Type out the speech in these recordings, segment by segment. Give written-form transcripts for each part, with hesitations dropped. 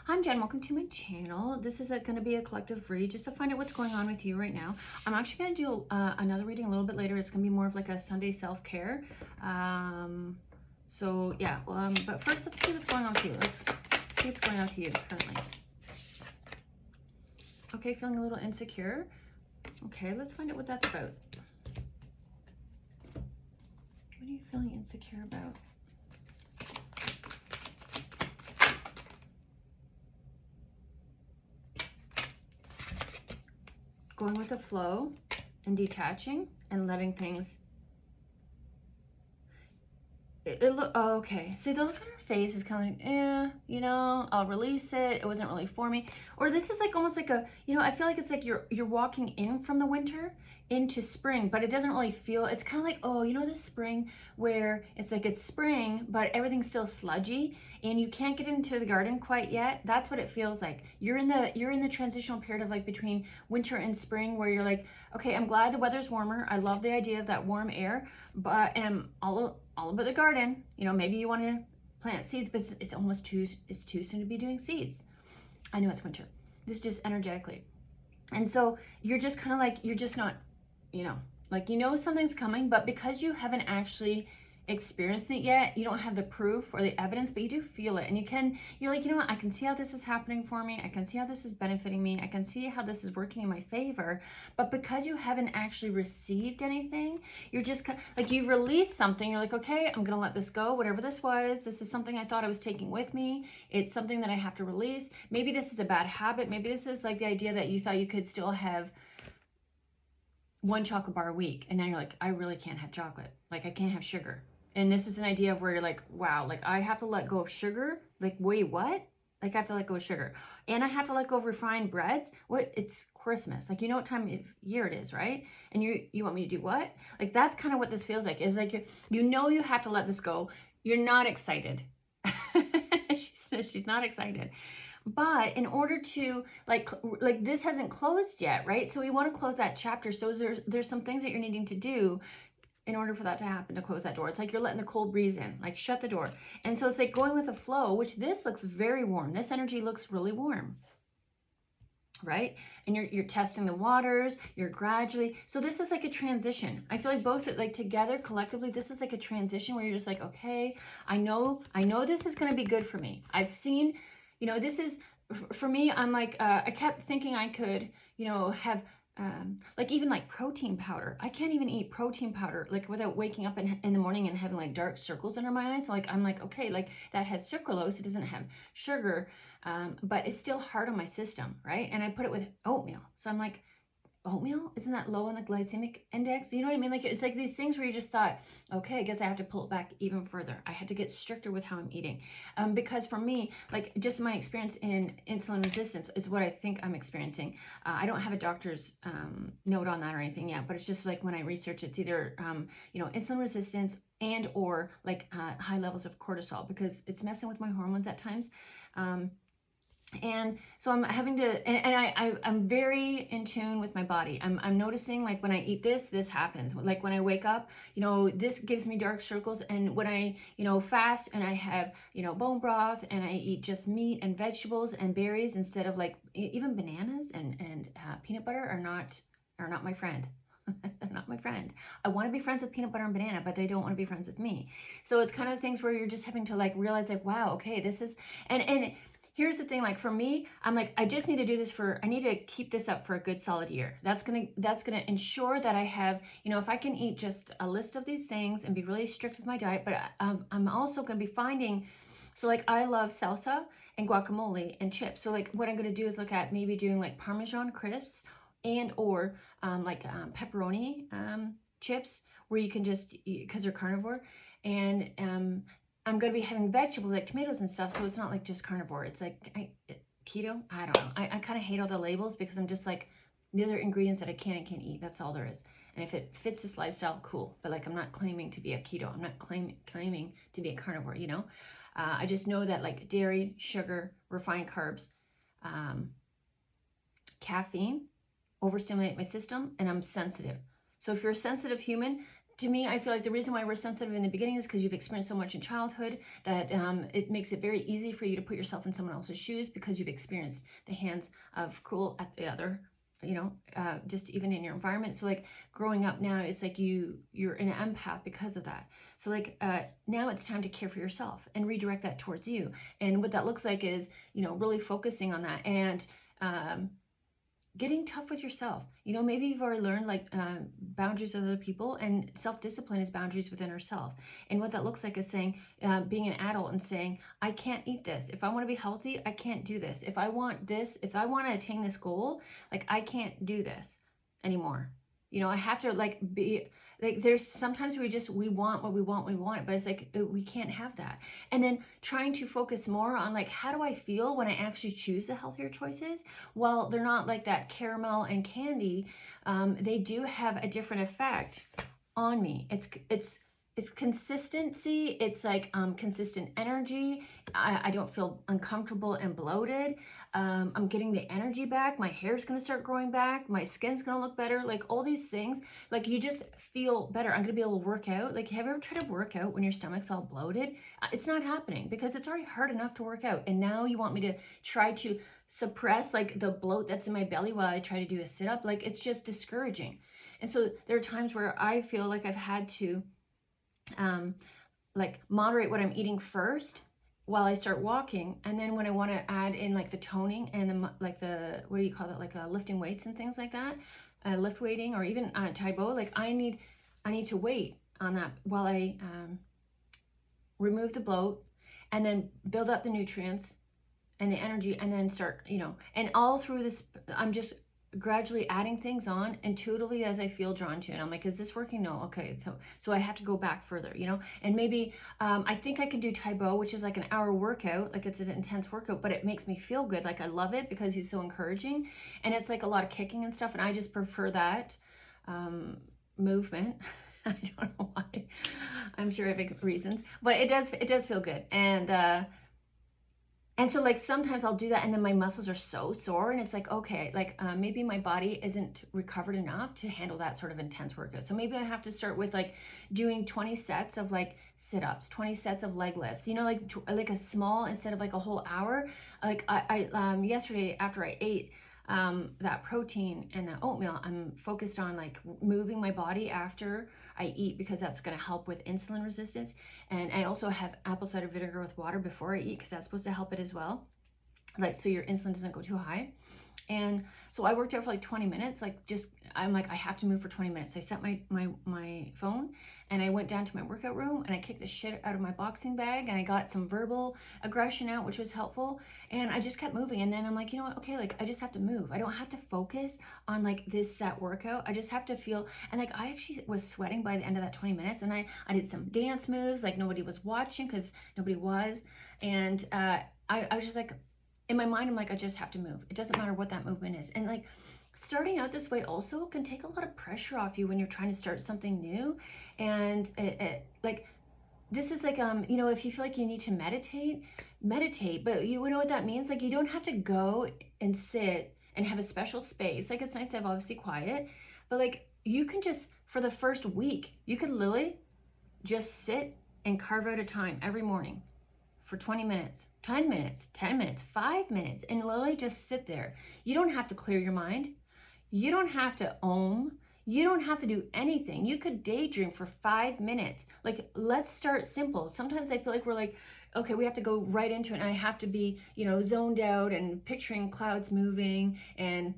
I'm Jen, welcome to my channel. This is going to be a collective read just to find out what's going on with you right now. I'm actually going to do another reading a little bit later. It's going to be more of like a Sunday self-care. But first let's see what's going on with you. Let's see what's going on with you currently. Okay, feeling a little insecure. Okay, let's find out what that's about. What are you feeling insecure about? Going with the flow and detaching and letting things. Oh, okay. See, the look on her face is kind of like, I'll release it. It wasn't really for me. Or this is like almost like I feel like it's like you're walking in from the winter into spring, but it doesn't really feel, it's kind of like, this spring where it's like it's spring, but everything's still sludgy and you can't get into the garden quite yet. That's what it feels like. You're in the transitional period of like between winter and spring where you're like, okay, I'm glad the weather's warmer. I love the idea of that warm air, but I'm all about the garden. Maybe you want to plant seeds, but it's almost too soon to be doing seeds. I know it's winter. This just energetically. And so you're just kind of like, you're just not, something's coming, but because you haven't actually experienced it yet, you don't have the proof or the evidence, but you do feel it. And you're like, what, I can see how this is happening for me. I can see how this is benefiting me. I can see how this is working in my favor. But because you haven't actually received anything, you're just like, you've released something. You're like, okay, I'm going to let this go. Whatever this was, this is something I thought I was taking with me. It's something that I have to release. Maybe this is a bad habit. Maybe this is like the idea that you thought you could still have one chocolate bar a week. And now you're like, I really can't have chocolate. Like I can't have sugar. And this is an idea of where you're like, wow, like I have to let go of sugar. Like, wait, what? Like I have to let go of sugar. And I have to let go of refined breads. What? It's Christmas. Like, you know what time of year it is, right? And you want me to do what? Like, that's kind of what this feels like. Is like, you have to let this go. You're not excited. She says she's not excited. But in order to like this hasn't closed yet, right? So we want to close that chapter. So there's some things that you're needing to do in order for that to happen, to close that door. It's like you're letting the cold breeze in, like shut the door. And so it's like going with the flow, which this looks very warm. This energy looks really warm, right? And you're testing the waters, you're gradually, so this is like a transition. I feel like both like together collectively, this is like a transition where you're just like, okay, I know this is going to be good for me. I've seen, this is for me. I'm like, I kept thinking I could, have like even like protein powder. I can't even eat protein powder like without waking up in the morning and having like dark circles under my eyes. So like I'm like, okay, like that has sucralose, it doesn't have sugar, but it's still hard on my system, right? And I put it with oatmeal. So I'm like, oatmeal, isn't that low on the glycemic index? You know what I mean? Like it's like these things where you just thought, okay, I guess I have to pull it back even further. I had to get stricter with how I'm eating, because for me, like just my experience in insulin resistance is what I think I'm experiencing. I don't have a doctor's note on that or anything yet, but it's just like when I research, it's either insulin resistance and or like high levels of cortisol, because it's messing with my hormones at times. And so I'm having to, and I'm very in tune with my body. I'm noticing like when I eat this happens. Like when I wake up, this gives me dark circles. And when I, fast and I have, bone broth and I eat just meat and vegetables and berries instead of like even bananas and peanut butter are not my friend. They're not my friend. I want to be friends with peanut butter and banana, but they don't want to be friends with me. So it's kind of things where you're just having to like realize like, wow, okay, this is, and here's the thing, like for me, I'm like, I just need to do this I need to keep this up for a good solid year. That's gonna ensure that I have, if I can eat just a list of these things and be really strict with my diet, but I'm also gonna be finding, so like I love salsa and guacamole and chips. So like what I'm gonna do is look at maybe doing like Parmesan crisps and or pepperoni chips where you can just, because they're carnivore, and I'm going to be having vegetables like tomatoes and stuff, so it's not like just carnivore. It's like keto. I don't know. I kind of hate all the labels because I'm just like, these are ingredients that I can and can't eat. That's all there is. And if it fits this lifestyle, cool. But like, I'm not claiming to be a keto. I'm not claiming to be a carnivore, I just know that like dairy, sugar, refined carbs, caffeine overstimulate my system, and I'm sensitive. So if you're a sensitive human, to me, I feel like the reason why we're sensitive in the beginning is because you've experienced so much in childhood that it makes it very easy for you to put yourself in someone else's shoes because you've experienced the hands of cruel at the other, just even in your environment. So like growing up now, it's like you're an empath because of that. So like now it's time to care for yourself and redirect that towards you. And what that looks like is, really focusing on that and getting tough with yourself. Maybe you've already learned like boundaries with other people, and self-discipline is boundaries within ourselves. And what that looks like is saying, being an adult and saying, I can't eat this. If I want to be healthy, I can't do this. If I want this, if I want to attain this goal, like I can't do this anymore. I have to like be like, there's sometimes we want what we want, but it's like, we can't have that. And then trying to focus more on like, how do I feel when I actually choose the healthier choices? Well, they're not like that caramel and candy. They do have a different effect on me. It's consistency. It's like consistent energy. I don't feel uncomfortable and bloated. I'm getting the energy back. My hair's going to start growing back. My skin's going to look better. Like all these things, like you just feel better. I'm going to be able to work out. Like, have you ever tried to work out when your stomach's all bloated? It's not happening because it's already hard enough to work out. And now you want me to try to suppress like the bloat that's in my belly while I try to do a sit-up. Like, it's just discouraging. And so there are times where I feel like I've had to like moderate what I'm eating first while I start walking, and then when I want to add in like the toning and the what do you call it, like lifting weights and things like that, lift weighting, or even Tae Bo, like I need to wait on that while I remove the bloat and then build up the nutrients and the energy, and then start, and all through this I'm just gradually adding things on intuitively as I feel drawn to. And I'm like, is this working? No. Okay. So I have to go back further, and maybe I think I can do Tae Bo, which is like an hour workout. Like it's an intense workout, but it makes me feel good. Like I love it because he's so encouraging, and it's like a lot of kicking and stuff. And I just prefer that movement. I don't know why. I'm sure I have reasons, but it does feel good. And so like sometimes I'll do that and then my muscles are so sore, and it's like, okay, like maybe my body isn't recovered enough to handle that sort of intense workout. So maybe I have to start with like doing 20 sets of like sit-ups, 20 sets of leg lifts, like a small instead of like a whole hour. Like I yesterday after I ate that protein and the oatmeal, I'm focused on like moving my body after I eat because that's going to help with insulin resistance. And I also have apple cider vinegar with water before I eat because that's supposed to help it as well. Like, so your insulin doesn't go too high. And so I worked out for like 20 minutes. I'm like, I have to move for 20 minutes. I set my phone and I went down to my workout room and I kicked the shit out of my boxing bag and I got some verbal aggression out, which was helpful. And I just kept moving. And then I'm like, you know what? Okay, like I just have to move. I don't have to focus on like this set workout. I just have to feel, and like I actually was sweating by the end of that 20 minutes. And I did some dance moves, like nobody was watching because nobody was. And I was just like, in my mind, I'm like, I just have to move. It doesn't matter what that movement is. And like starting out this way also can take a lot of pressure off you when you're trying to start something new. And like, this is like, if you feel like you need to meditate, but you know what that means? Like, you don't have to go and sit and have a special space. Like, it's nice to have obviously quiet, but like, you can just, for the first week, you could literally just sit and carve out a time every morning for 20 minutes, 10 minutes, 10 minutes, 5 minutes, and literally just sit there. You don't have to clear your mind. You don't have to you don't have to do anything. You could daydream for 5 minutes. Like, let's start simple. Sometimes I feel like we're like, okay, we have to go right into it, and I have to be, zoned out and picturing clouds moving, and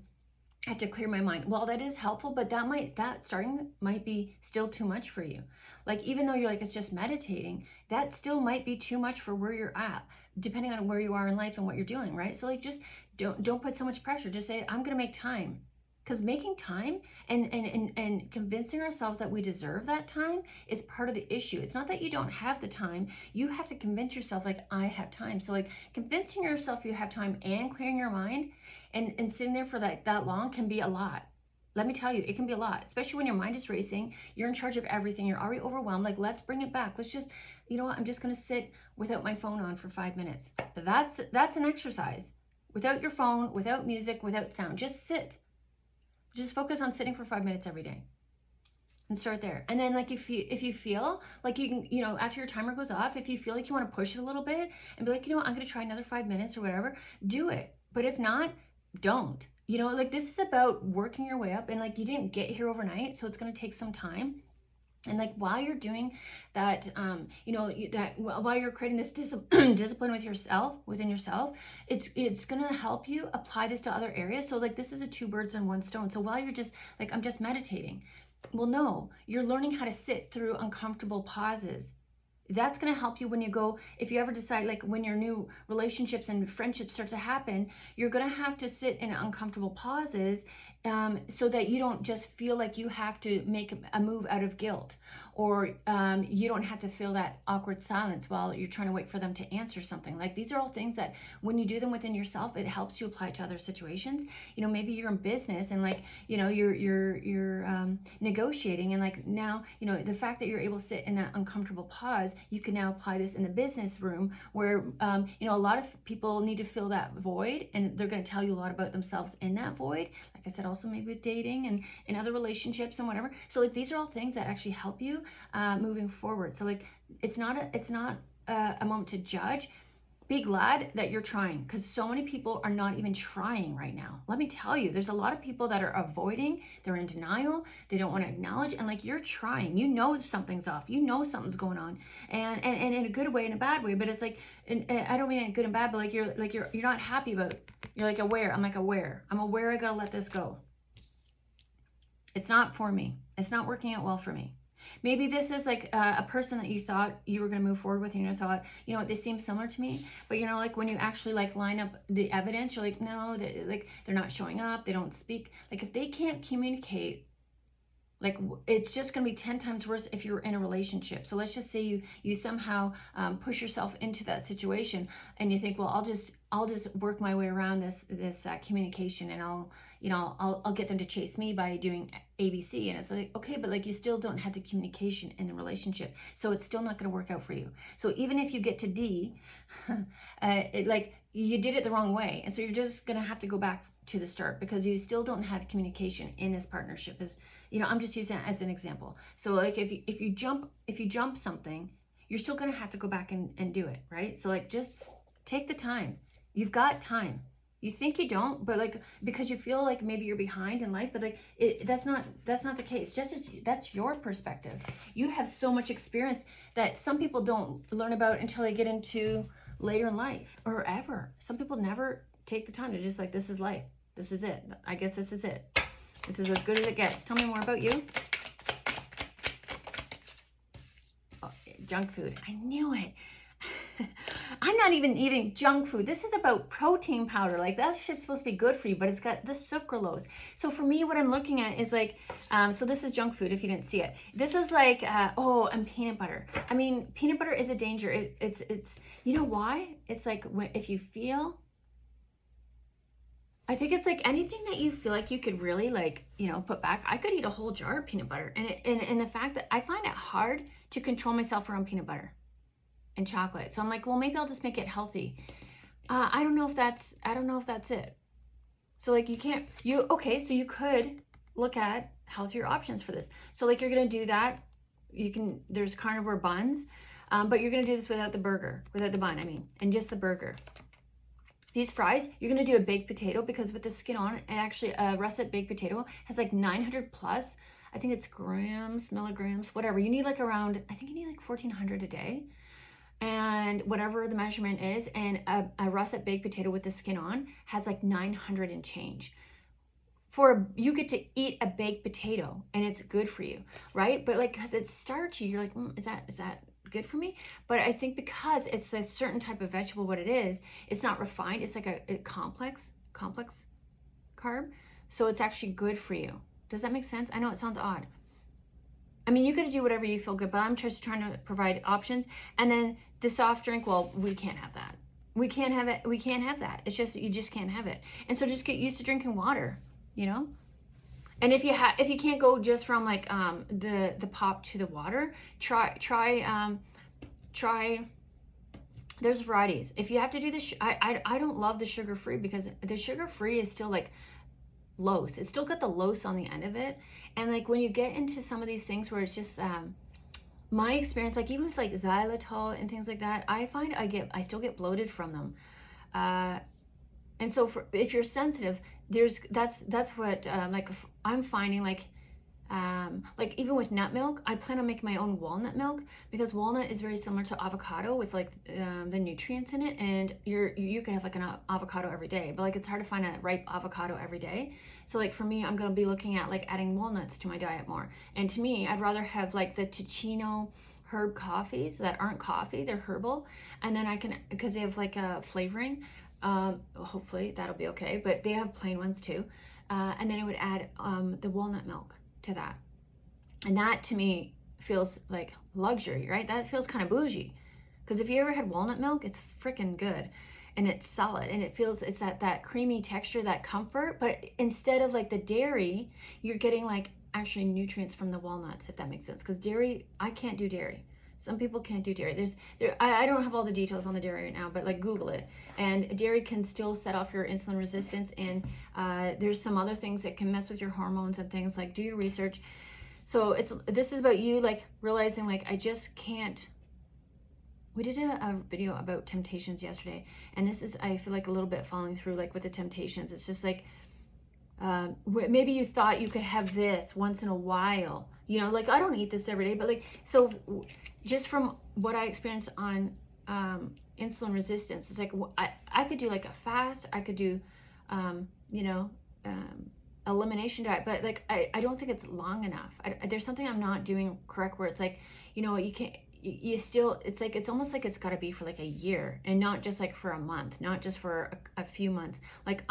I have to clear my mind. Well, that is helpful, but that starting might be still too much for you. Like, even though you're like, it's just meditating, that still might be too much for where you're at, depending on where you are in life and what you're doing, right? So like, just don't put so much pressure. Just say, I'm gonna make time. Because making time and convincing ourselves that we deserve that time is part of the issue. It's not that you don't have the time. You have to convince yourself, like, I have time. So like, convincing yourself you have time and clearing your mind and sitting there for that long can be a lot. Let me tell you, it can be a lot, especially when your mind is racing. You're in charge of everything. You're already overwhelmed. Like, let's bring it back. Let's just, you know what? I'm just going to sit without my phone on for 5 minutes. That's an exercise. Without your phone, without music, without sound. Just sit. Just focus on sitting for 5 minutes every day. and start there. And then like if you feel like you can, after your timer goes off, if you feel like you want to push it a little bit and be like, I'm going to try another 5 minutes or whatever, do it. But if not, don't. Like this is about working your way up, and like you didn't get here overnight, so it's going to take some time. And like while you're doing that, while you're creating this discipline within yourself, it's gonna help you apply this to other areas. So like this is a 2 birds on 1 stone. So while you're just like, I'm just meditating. Well, no, you're learning how to sit through uncomfortable pauses. That's going to help you when you go, if you ever decide, like when your new relationships and friendships start to happen, you're going to have to sit in uncomfortable pauses, so that you don't just feel like you have to make a move out of guilt, or you don't have to feel that awkward silence while you're trying to wait for them to answer something. Like these are all things that when you do them within yourself, it helps you apply to other situations. Maybe you're in business and like, you're negotiating, and like now, the fact that you're able to sit in that uncomfortable pause, you can now apply this in the business room where, a lot of people need to fill that void, and they're going to tell you a lot about themselves in that void. Like I said, also maybe with dating and in other relationships and whatever. So like these are all things that actually help you moving forward. So like it's not a moment to judge. Be glad that you're trying, because so many people are not even trying right now. Let me tell you, there's a lot of people that are avoiding, they're in denial, they don't want to acknowledge, and like you're trying, something's off, something's going on, and in a good way and a bad way, but it's like, I don't mean in good and bad, but like you're not happy about, you're like aware. I'm aware I gotta let this go. It's not for me. It's not working out well for me. Maybe this is like a person that you thought you were going to move forward with, and you thought, what, they seem similar to me. But like when you actually like line up the evidence, you're like, no, they're not showing up. They don't speak. Like if they can't communicate, like it's just going to be 10 times worse if you're in a relationship. So let's just say you somehow push yourself into that situation, and you think, well, I'll just work my way around this communication, and I'll get them to chase me by doing ABC. And it's like, okay, but like you still don't have the communication in the relationship, so it's still not going to work out for you. So even if you get to D, like you did it the wrong way, and so you're just going to have to go back to the start, because you still don't have communication in this partnership. I'm just using that as an example. So like if you jump something, you're still going to have to go back and do it, right? So like just take the time. You've got time. You think you don't, but like because you feel like maybe you're behind in life, but like that's not the case. That's your perspective. You have so much experience that some people don't learn about until they get into later in life, or ever. Some people never take the time to just like, this is life. This is it. I guess this is it. This is as good as it gets. Tell me more about you. Oh, junk food. I knew it. I'm not even eating junk food. This is about protein powder. Like that shit's supposed to be good for you, but it's got the sucralose. So for me, what I'm looking at is like, so this is junk food if you didn't see it. This is like, and peanut butter. I mean, peanut butter is a danger. It's you know why? It's like if you feel, I think it's like anything that you feel like you could really like, put back. I could eat a whole jar of peanut butter. And the fact that I find it hard to control myself around peanut butter and chocolate. So I'm like, well, maybe I'll just make it healthy. I don't know if that's it. So like so you could look at healthier options for this. So like you're going to do that. There's carnivore buns, but you're going to do this without the bun, and just the burger. These fries, you're going to do a baked potato, because with the skin on, and actually a russet baked potato has like 900 plus, I think it's milligrams, whatever. You need like around, I think you need like 1,400 a day. And whatever the measurement is, and a russet baked potato with the skin on has like 900 and change. You get to eat a baked potato, and it's good for you, right? But like, because it's starchy, you're like, is that good for me? But I think because it's a certain type of vegetable, what it is, it's not refined. It's like a complex carb. So it's actually good for you. Does that make sense? I know it sounds odd. You got to do whatever you feel good, but I'm just trying to provide options. And then the soft drink, well, we can't have that. We can't have it. We can't have that. It's just, you just can't have it. And so just get used to drinking water, And if you can't go just from like the pop to the water, try. There's varieties. If you have to do this, I don't love the sugar-free, because the sugar-free is still like lose. It's still got the lose on the end of it. And like when you get into some of these things where it's just my experience, like even with like xylitol and things like that, I find I still get bloated from them. And so if you're sensitive, that's what I'm finding, like even with nut milk, I plan on making my own walnut milk, because walnut is very similar to avocado with like the nutrients in it, and you can have like an avocado every day, but like it's hard to find a ripe avocado every day. So like for me, I'm going to be looking at like adding walnuts to my diet more. And to me, I'd rather have like the Ticino herb coffees that aren't coffee, they're herbal, and then I can, because they have like a flavoring, hopefully that'll be okay, but they have plain ones too, and then I would add the walnut milk to that. And that to me feels like luxury, right? That feels kind of bougie. Because if you ever had walnut milk, it's freaking good. And it's solid, and it's that creamy texture, that comfort. But instead of like the dairy, you're getting like actually nutrients from the walnuts, if that makes sense. Because dairy, I can't do dairy. Some people can't do dairy. I don't have all the details on the dairy right now, but like Google it. And dairy can still set off your insulin resistance, and there's some other things that can mess with your hormones and things. Like, do your research. So this is about you like realizing like I just can't. We did a video about temptations yesterday, and this is, I feel like, a little bit following through like with the temptations. It's just like maybe you thought you could have this once in a while, you know, like I don't eat this every day, but like, so just from what I experienced on insulin resistance, it's like I could do like a fast, I could do elimination diet, but like I don't think it's long enough. There's something I'm not doing correct, where it's like, you know, you can't, you still, it's like, it's almost like it's got to be for like a year, and not just like for a month, not just for a few months. Like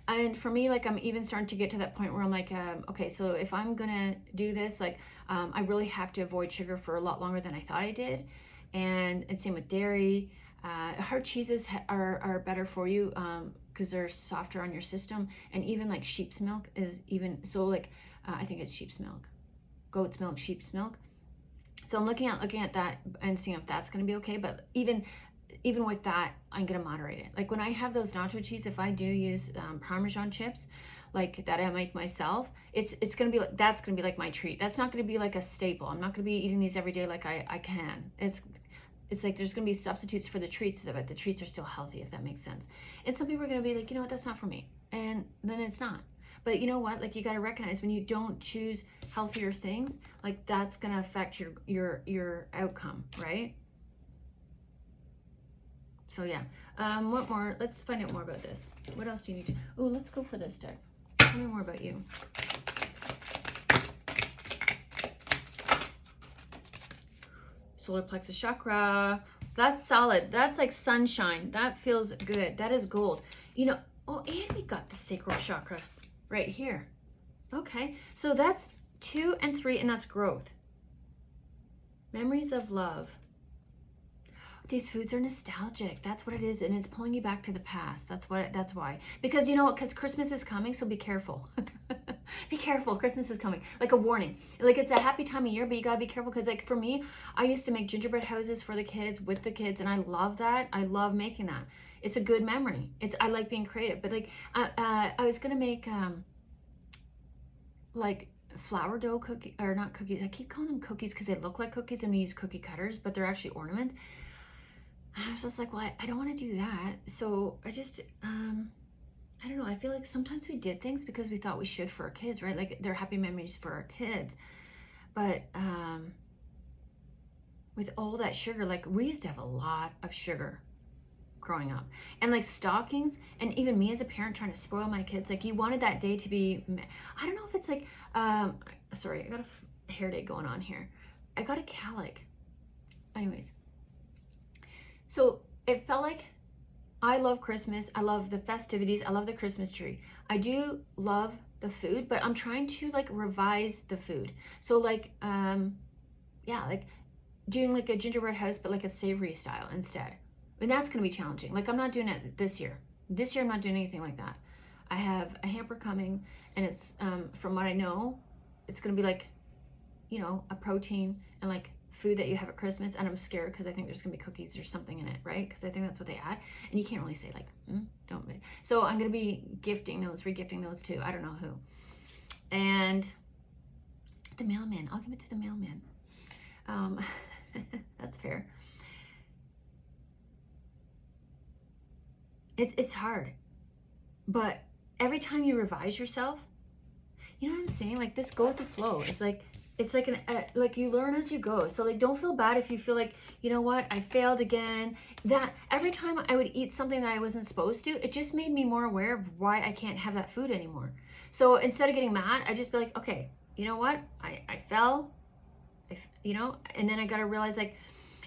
and for me, like I'm even starting to get to that point where I'm like, okay, so if I'm gonna do this, like I really have to avoid sugar for a lot longer than I thought I did. And same with dairy. Hard cheeses are better for you because they're softer on your system. And even like sheep's milk is even, so like I think it's sheep's milk, goat's milk, sheep's milk. So I'm looking at that and seeing if that's going to be okay. But even with that, I'm going to moderate it. Like when I have those nacho cheese, if I do use Parmesan chips, like that I make myself, it's going to be like, that's going to be like my treat. That's not going to be like a staple. I'm not going to be eating these every day like I can. It's like there's going to be substitutes for the treats, but the treats are still healthy, if that makes sense. And some people are going to be like, you know what, that's not for me. And then it's not. But you know what? Like, you got to recognize when you don't choose healthier things, like that's going to affect your outcome, right? So yeah. What more? Let's find out more about this. What else do you need to? Oh, let's go for this deck. Tell me more about you. Solar plexus chakra. That's solid. That's like sunshine. That feels good. That is gold. You know, oh, and we got the sacral chakra right here. Okay, so that's 2 and 3, and that's growth. Memories of love. These foods are nostalgic. That's what it is, and it's pulling you back to the past. That's why. Because you know what? Because Christmas is coming, so be careful. Be careful. Christmas is coming. Like a warning. Like it's a happy time of year, but you gotta be careful, because like for me, I used to make gingerbread houses for the kids, with the kids, and I love that. I love making that. It's a good memory. I like being creative. But like I was gonna make like flour dough cookie, or not cookies. I keep calling them cookies because they look like cookies, and we use cookie cutters, but they're actually ornament. I was just like, well, I don't want to do that. So I just, I don't know. I feel like sometimes we did things because we thought we should for our kids, right? Like they're happy memories for our kids. But with all that sugar, like we used to have a lot of sugar growing up, and like stockings, and even me as a parent trying to spoil my kids, like you wanted that day to be, I don't know if it's like, sorry, I got a hair day going on here. I got a calic. Anyways. So it felt like I love Christmas. I love the festivities. I love the Christmas tree. I do love the food, but I'm trying to like revise the food. So like, yeah, like doing like a gingerbread house, but like a savory style instead. And that's going to be challenging. Like I'm not doing it this year. This year I'm not doing anything like that. I have a hamper coming, and it's, from what I know, it's going to be like, you know, a protein and like food that you have at Christmas, and I'm scared because I think there's gonna be cookies or something in it, right? Because I think that's what they add, and you can't really say like, don't. So I'm gonna be regifting those to I don't know who, and the mailman. I'll give it to the mailman. That's fair. It's hard, but every time you revise yourself, you know what I'm saying? Like this, go with the flow. It's like like you learn as you go. So like, don't feel bad if you feel like, you know what, I failed again. That every time I would eat something that I wasn't supposed to, it just made me more aware of why I can't have that food anymore. So instead of getting mad, I just be like, okay, you know what, I fell, you know, and then I got to realize like,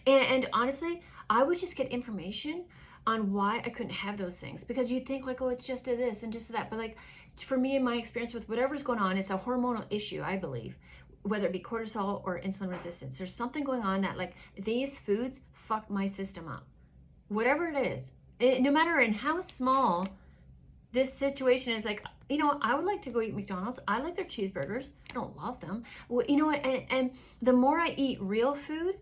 and honestly, I would just get information on why I couldn't have those things, because you'd think like, oh, it's just a this and just a that, but like for me, in my experience with whatever's going on, it's a hormonal issue, I believe, whether it be cortisol or insulin resistance. There's something going on that like these foods fuck my system up, whatever it is, no matter in how small this situation is. Like, you know, I would like to go eat McDonald's. I like their cheeseburgers. I don't love them. Well, you know what? And the more I eat real food,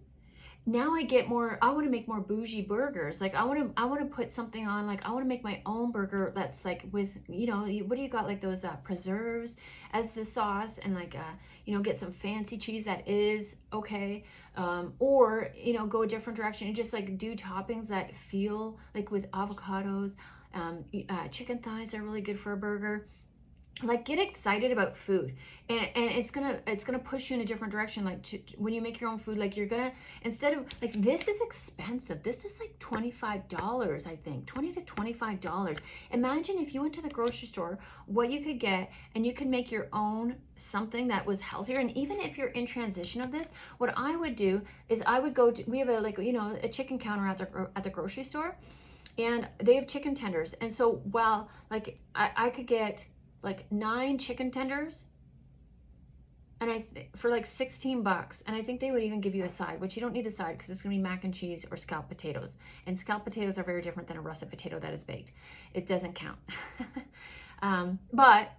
now I get more, I want to make more bougie burgers. Like I want to put something on, like I want to make my own burger that's like with, you know, what do you got, like those preserves as the sauce, and like, you know, get some fancy cheese that is okay. Or, you know, go a different direction and just like do toppings that feel like with avocados. Chicken thighs are really good for a burger. Like, get excited about food, and it's gonna push you in a different direction. Like when you make your own food, like you're gonna, instead of like, this is expensive, this is like $25, I think $20 to $25. Imagine if you went to the grocery store, what you could get, and you could make your own something that was healthier. And even if you're in transition of this, what I would do is I would go to, we have a, like, you know, a chicken counter at the grocery store, and they have chicken tenders. And so, well, like I could get like 9 chicken tenders, and for like $16, and I think they would even give you a side, which you don't need the side because it's gonna be mac and cheese or scalloped potatoes, and scalloped potatoes are very different than a russet potato that is baked. It doesn't count. But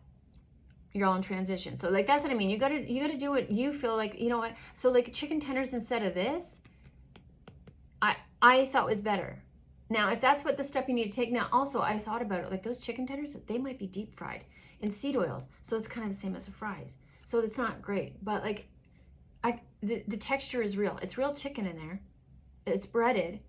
you're all in transition, so like that's what I mean. You gotta do what you feel like, you know what. So like chicken tenders instead of this, I thought was better. Now, if that's what the step you need to take, now also I thought about it, like those chicken tenders, they might be deep fried in seed oils, so it's kind of the same as the fries, so it's not great. But like, the texture is real. It's real chicken in there. It's breaded,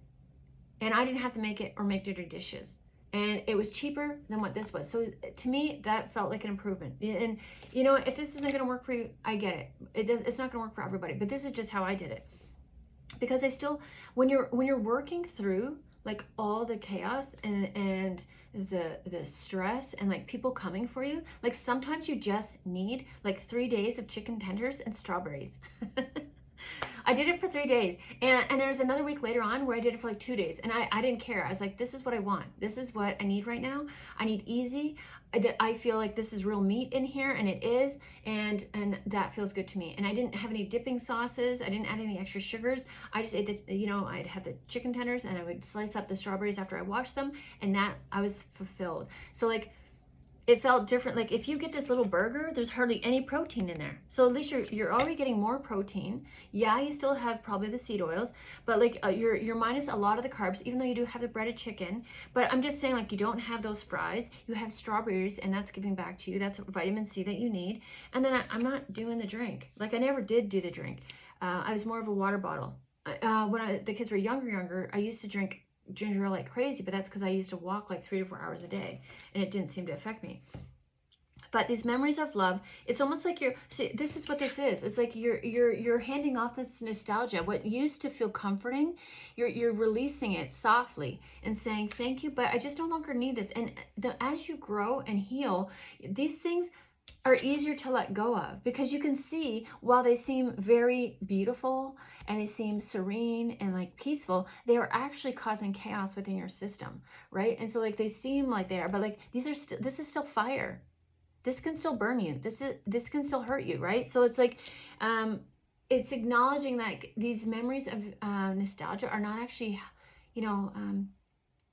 and I didn't have to make it or make dirty dishes, and it was cheaper than what this was. So to me, that felt like an improvement. And you know, if this isn't going to work for you, I get it. It's not going to work for everybody, but this is just how I did it. Because I still, when you're working through like all the chaos and the stress and like people coming for you, like sometimes you just need like 3 days of chicken tenders and strawberries. I did it for 3 days, and there was another week later on where I did it for like 2 days, and I didn't care. I was like, this is what I want. This is what I need right now. I need easy. I feel like this is real meat in here, and it is, and that feels good to me. And I didn't have any dipping sauces. I didn't add any extra sugars. I just ate the, you know, I'd have the chicken tenders, and I would slice up the strawberries after I washed them, and that I was fulfilled. So like, it felt different. Like if you get this little burger, there's hardly any protein in there. So at least you're already getting more protein. Yeah, you still have probably the seed oils, but like you're minus a lot of the carbs, even though you do have the breaded chicken. But I'm just saying, like, you don't have those fries. You have strawberries, and that's giving back to you. That's vitamin C that you need. And then I'm not doing the drink. Like I never did do the drink. I was more of a water bottle. When the kids were younger, I used to drink ginger ale like crazy, but that's because I used to walk like 3 to 4 hours a day, and it didn't seem to affect me. But these memories of love, it's almost like see, this is what this is. It's like you're handing off this nostalgia. What used to feel comforting, you're releasing it softly and saying thank you, but I just no longer need this. And as you grow and heal, these things are easier to let go of, because you can see, while they seem very beautiful and they seem serene and like peaceful, they are actually causing chaos within your system, right? And so like they seem like they are, but like this is still fire. This can still burn you. This can still hurt you, right? So it's like, it's acknowledging that these memories of nostalgia are not actually, you know,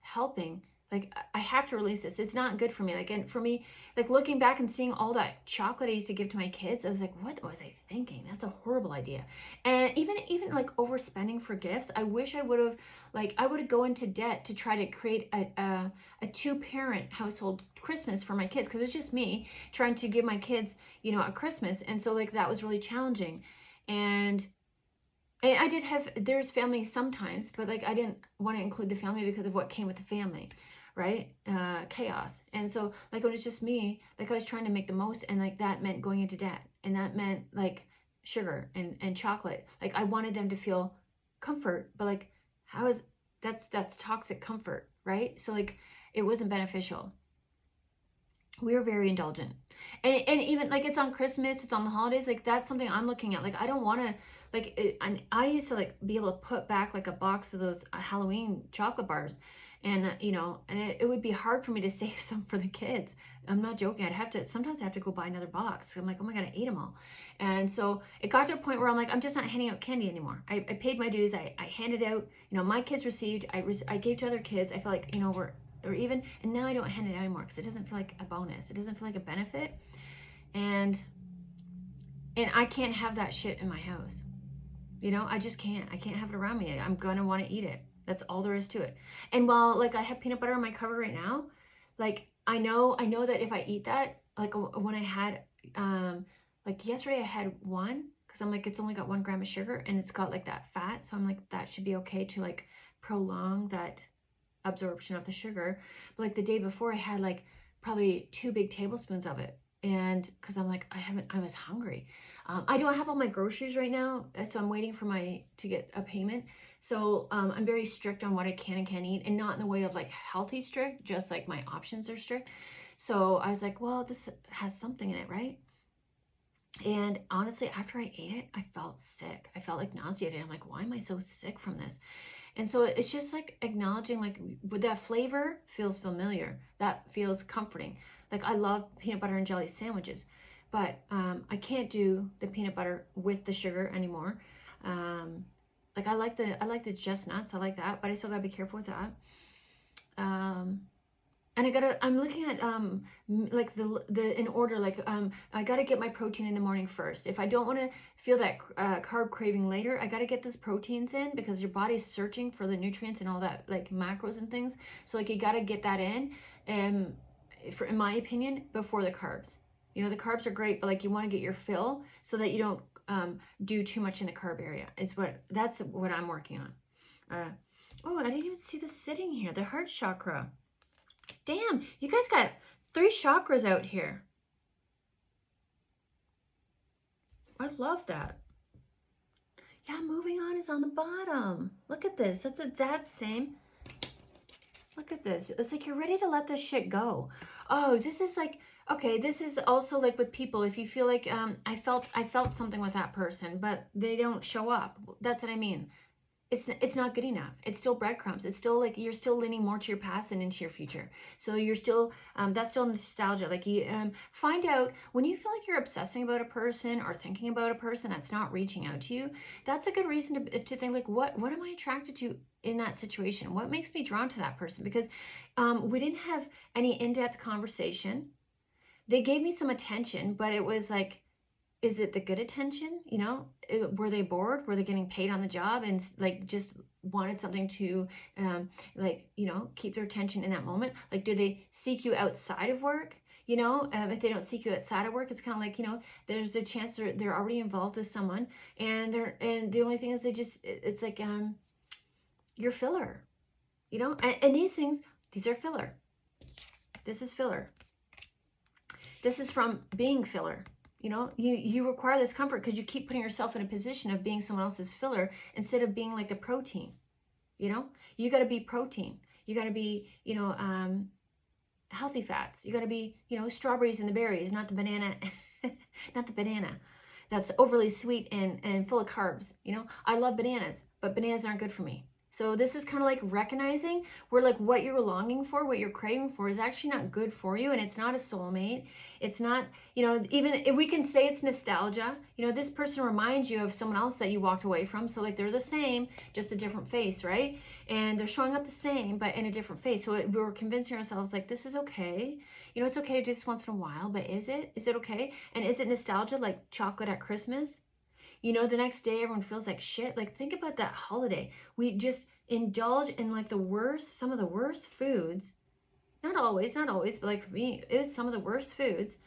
helping. Like, I have to release this. It's not good for me. Like, and for me, like looking back and seeing all that chocolate I used to give to my kids, I was like, what was I thinking? That's a horrible idea. And even like overspending for gifts, I wish I would have, like, I would have go into debt to try to create a two-parent household Christmas for my kids, because it was just me trying to give my kids, you know, a Christmas. And so like that was really challenging. And I did have, there's family sometimes, but like I didn't want to include the family because of what came with the family, right? Chaos. And so like when it's just me, like I was trying to make the most, and like that meant going into debt, and that meant like sugar and chocolate. Like I wanted them to feel comfort, but like how is that's toxic comfort, right? So like it wasn't beneficial. We are very indulgent. And even like it's on Christmas, it's on the holidays, like that's something I'm looking at. Like I don't want to, like and I used to like be able to put back like a box of those Halloween chocolate bars, and you know, and it would be hard for me to save some for the kids. I'm not joking. I'd have to, sometimes I have to go buy another box. I'm like, oh my God, I ate them all. And so it got to a point where I'm like, I'm just not handing out candy anymore. I paid my dues. I handed out, you know, my kids received, I gave to other kids. I feel like, you know, or even, and now I don't hand it out anymore because it doesn't feel like a bonus. It doesn't feel like a benefit. And I can't have that shit in my house. You know, I just can't. I can't have it around me. I'm gonna want to eat it. That's all there is to it. And while like I have peanut butter in my cupboard right now, like I know that if I eat that, like when I had, like yesterday I had one, because I'm like, it's only got 1 gram of sugar and it's got like that fat. So I'm like, that should be okay to like prolong that absorption of the sugar. But like the day before I had like probably 2 big tablespoons of it. And because I'm like, I was hungry. I don't have all my groceries right now, so I'm waiting for to get a payment. So I'm very strict on what I can and can't eat, and not in the way of like healthy strict, just like my options are strict. So I was like, well, this has something in it, right? And honestly, after I ate it, I felt sick. I felt like nauseated. I'm like, why am I so sick from this? And so it's just like acknowledging, like, with that flavor feels familiar. That feels comforting. Like I love peanut butter and jelly sandwiches, but I can't do the peanut butter with the sugar anymore. Like I like the just nuts. I like that, but I still gotta be careful with that. And I'm looking at like the in order, like I gotta get my protein in the morning first. If I don't want to feel that carb craving later, I gotta get these proteins in, because your body's searching for the nutrients and all that, like macros and things. So like you gotta get that in, in my opinion, before the carbs. You know, the carbs are great, but like you want to get your fill so that you don't do too much in the carb area. That's what I'm working on. Oh, and I didn't even see this sitting here, the heart chakra. Damn, you guys got 3 chakras out here. I love that. Yeah, moving on is on the bottom. Look at this. That's the same. Look at this. It's like you're ready to let this shit go. Oh, this is like, okay, this is also like with people. If you feel like I felt something with that person, but they don't show up. That's what I mean. It's not good enough. It's still breadcrumbs. It's still like you're still leaning more to your past than into your future. So you're still that's still nostalgia. Like you find out when you feel like you're obsessing about a person or thinking about a person that's not reaching out to you. That's a good reason to think like, what am I attracted to in that situation? What makes me drawn to that person? Because we didn't have any in-depth conversation. They gave me some attention, but it was like, is it the good attention? You know, were they bored? Were they getting paid on the job and like just wanted something to like, you know, keep their attention in that moment? Like, do they seek you outside of work? You know, if they don't seek you outside of work, it's kind of like, you know, there's a chance they're already involved with someone, and the only thing is it's like you're filler, you know, and these are filler. This is filler. This is from being filler. You know, you require this comfort because you keep putting yourself in a position of being someone else's filler instead of being like the protein. You know, you got to be protein. You got to be, you know, healthy fats. You got to be, you know, strawberries and the berries, not the banana, not the banana that's overly sweet and full of carbs. You know, I love bananas, but bananas aren't good for me. So this is kind of like recognizing where like what you're longing for, what you're craving for is actually not good for you, and it's not a soulmate. It's not, even if we can say it's nostalgia, this person reminds you of someone else that you walked away from. So like they're the same, just a different face, right? And they're showing up the same, but in a different face. So we're convincing ourselves like, this is okay. It's okay to do this once in a while, but is it? Is it okay? And is it nostalgia like chocolate at Christmas? The next day everyone feels like shit. Like think about that holiday. We just indulge in like some of the worst foods. Not always, but like for me, it was some of the worst foods.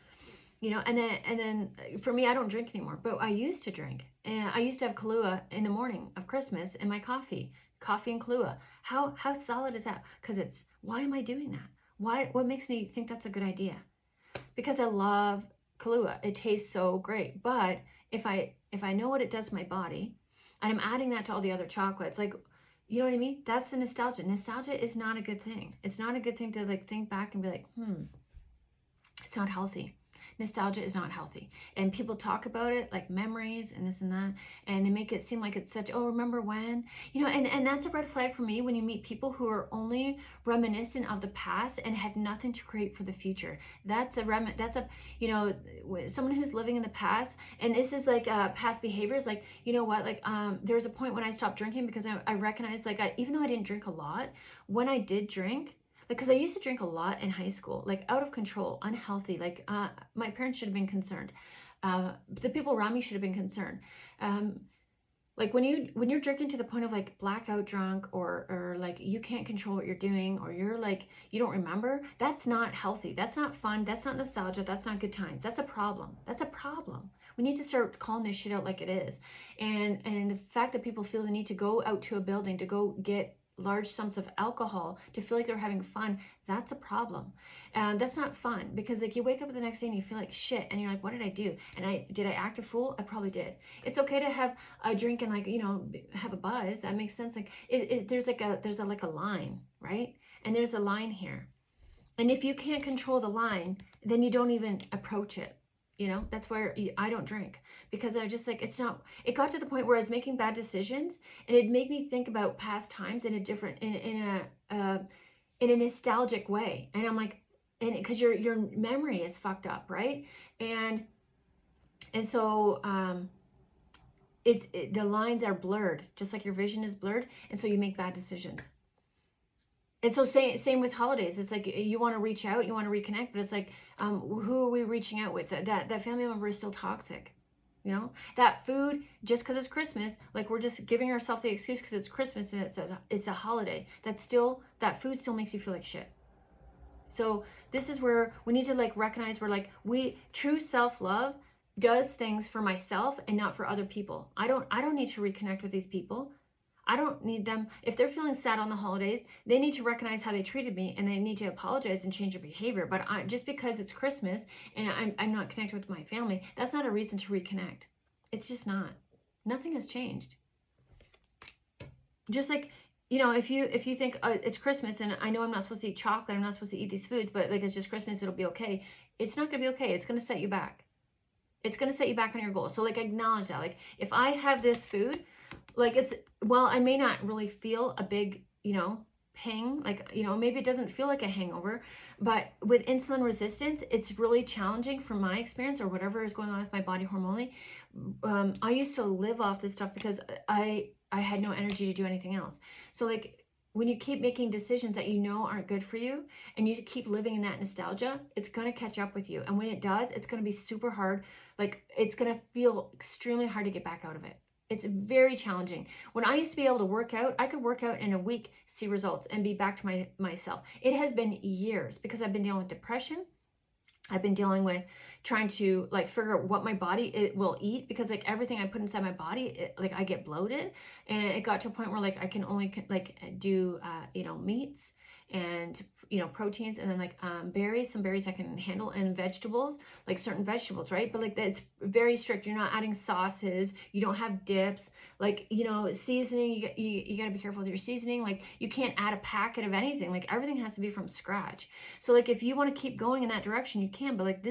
And then for me, I don't drink anymore, but I used to drink. And I used to have Kahlua in the morning of Christmas in my coffee and Kahlua. How solid is that? Because why am I doing that? What makes me think that's a good idea? Because I love Kahlua. It tastes so great. But if I know what it does to my body, and I'm adding that to all the other chocolates, like, you know what I mean? That's the nostalgia. Nostalgia is not a good thing. It's not a good thing to like think back and be like, it's not healthy. Nostalgia is not healthy. And people talk about it like memories and this and that, and they make it seem like it's such, oh, remember when? And that's a red flag for me when you meet people who are only reminiscent of the past and have nothing to create for the future. That's someone who's living in the past, and this is like past behaviors. Like, there was a point when I stopped drinking because I recognized, like, even though I didn't drink a lot, when I did drink, because I used to drink a lot in high school, like out of control, unhealthy. Like my parents should have been concerned. The people around me should have been concerned. Like when you're drinking to the point of like blackout drunk, or like you can't control what you're doing, or you're like you don't remember, that's not healthy. That's not fun. That's not nostalgia. That's not good times. That's a problem. That's a problem. We need to start calling this shit out like it is. And the fact that people feel the need to go out to a building to go get large sums of alcohol to feel like they're having fun, that's a problem. That's not fun, because like you wake up the next day and you feel like shit, and you're like, what did I do? And did I act a fool? I probably did. It's okay to have a drink and like have a buzz. That makes sense. Like there's a line, right? And there's a line here, and if you can't control the line, then you don't even approach it. That's where I don't drink, because I just like, it got to the point where I was making bad decisions, and it'd make me think about past times in a nostalgic way. And I'm like, and because your memory is fucked up, right? And so the lines are blurred, just like your vision is blurred. And so you make bad decisions. And so same with holidays. It's like you want to reach out, you want to reconnect, but it's like, who are we reaching out with? That family member is still toxic. That food, just because it's Christmas, like we're just giving ourselves the excuse because it's Christmas and it says it's a holiday. That food still makes you feel like shit. So this is where we need to like recognize where like true self-love does things for myself and not for other people. I don't need to reconnect with these people. I don't need them. If they're feeling sad on the holidays, they need to recognize how they treated me, and they need to apologize and change their behavior. But just because it's Christmas and I'm not connected with my family, that's not a reason to reconnect. It's just not. Nothing has changed. Just like, if you think it's Christmas and I know I'm not supposed to eat chocolate, I'm not supposed to eat these foods, but like it's just Christmas, it'll be okay. It's not going to be okay. It's going to set you back. It's going to set you back on your goal. So like acknowledge that. Like if I have this food, like I may not really feel a big, ping, like, maybe it doesn't feel like a hangover, but with insulin resistance, it's really challenging from my experience, or whatever is going on with my body hormonally. I used to live off this stuff because I had no energy to do anything else. So like when you keep making decisions that aren't good for you, and you keep living in that nostalgia, it's going to catch up with you. And when it does, it's going to be super hard. Like it's going to feel extremely hard to get back out of it. It's very challenging. When I used to be able to work out, I could work out in a week, see results, and be back to myself. It has been years because I've been dealing with depression. I've been dealing with trying to like figure out what my body will eat, because like everything I put inside my body, like I get bloated, and it got to a point where like I can only like do meats and proteins, and then like some berries I can handle, and vegetables, like certain vegetables, right? But like it's very strict. You're not adding sauces, you don't have dips, like seasoning, you got to be careful with your seasoning. Like you can't add a packet of anything, like everything has to be from scratch. So like if you want to keep going in that direction, you can, but like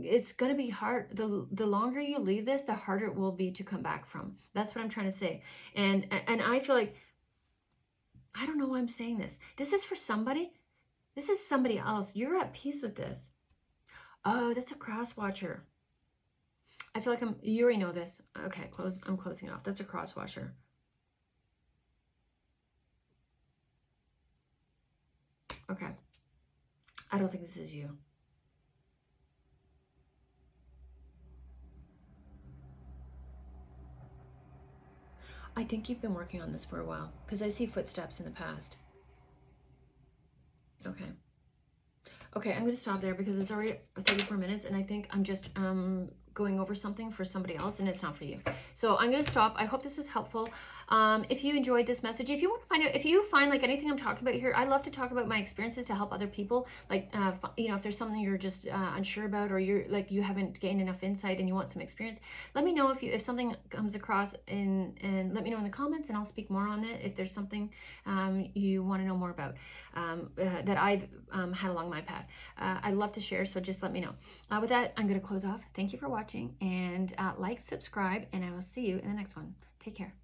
it's going to be hard. The longer you leave this, the harder it will be to come back from. That's what I'm trying to say. And I feel like I don't know why I'm saying this. This is for somebody. This is somebody else. You're at peace with this. Oh, that's a cross watcher. I feel like you already know this. Okay, I'm closing it off. That's a cross watcher. Okay. I don't think this is you. I think you've been working on this for a while because I see footsteps in the past. Okay. Okay, I'm going to stop there because it's already 34 minutes and I think I'm just going over something for somebody else and it's not for you. So I'm going to stop. I hope this was helpful. If you enjoyed this message, if you want to find out, if you find like anything I'm talking about here, I love to talk about my experiences to help other people. Like, you know, if there's something you're just unsure about or you're like, you haven't gained enough insight and you want some experience, let me know if something comes across and let me know in the comments and I'll speak more on it. If there's something you want to know more about that I've had along my path. I'd love to share, so just let me know. With that, I'm going to close off. Thank you for watching and like, subscribe, and I will see you in the next one. Take care.